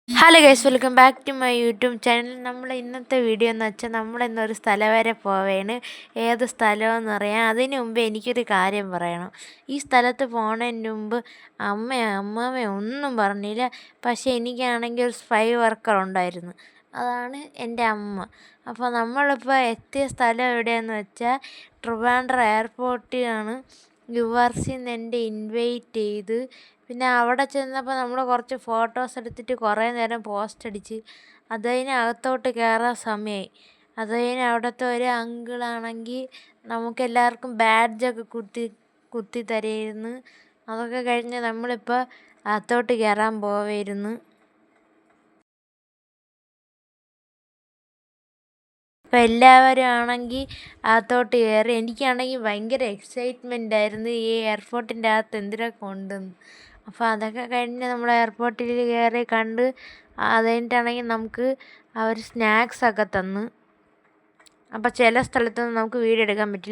Hello guys, welcome back to my YouTube channel. നമ്മൾ ഇന്നത്തെ video എന്ന് വെച്ചാൽ നമ്മളിന്നൊരു സ്ഥലം വരെ പോവേണ്. ഏത് സ്ഥലമെന്ന് അറിയാം. അതിന് മുമ്പ് എനിക്കൊരു കാര്യം പറയണം. ഈ സ്ഥലത്ത് പോണതിന് മുമ്പ് അമ്മമ്മ ഒന്നും പറഞ്ഞില്ല. പക്ഷേ എനിക്കാണെങ്കിൽ ഒരു സ്പൈ വർക്കർ ഉണ്ടായിരുന്നു. അതാണ് എൻ്റെ അമ്മ. അപ്പോൾ നമ്മളിപ്പോൾ എത്തിയ സ്ഥലം എവിടെയാണെന്ന് വെച്ചാൽ ട്രിവാൻഡ്രം എയർപോർട്ടിലാണ്. യുവർസിന്ന് എൻ്റെ ഇൻവൈറ്റ് ചെയ്ത്. പിന്നെ അവിടെ ചെന്നപ്പോൾ നമ്മൾ കുറച്ച് ഫോട്ടോസ് എടുത്തിട്ട് കുറേ നേരം പോസ്റ്റ് അടിച്ച്. അത് കഴിഞ്ഞ് അകത്തോട്ട് കയറാൻ സമയമായി. അത് കഴിഞ്ഞ് അവിടുത്തെ ഒരു അങ്കിളാണെങ്കിൽ നമുക്കെല്ലാവർക്കും ബാഡ്ജൊക്കെ കുത്തി തരുമായിരുന്നു. അതൊക്കെ കഴിഞ്ഞ് നമ്മളിപ്പോൾ അകത്തോട്ട് കയറാൻ പോവായിരുന്നു. അപ്പോൾ എല്ലാവരും ആണെങ്കിൽ അകത്തോട്ട് കയറി. എനിക്കാണെങ്കിൽ ഭയങ്കര എക്സൈറ്റ്മെൻ്റ് ആയിരുന്നു ഈ എയർപോർട്ടിൻ്റെ അകത്ത് എന്തിനൊക്കെ ഉണ്ടെന്ന്. അപ്പോൾ അതൊക്കെ കഴിഞ്ഞ് നമ്മൾ എയർപോർട്ടിൽ കയറി കണ്ട്. അത് കഴിഞ്ഞിട്ടാണെങ്കിൽ നമുക്ക് അവർ സ്നാക്സൊക്കെ തന്ന്. അപ്പോൾ ചില സ്ഥലത്തൊന്നും നമുക്ക് വീഡിയോ എടുക്കാൻ പറ്റില്ല.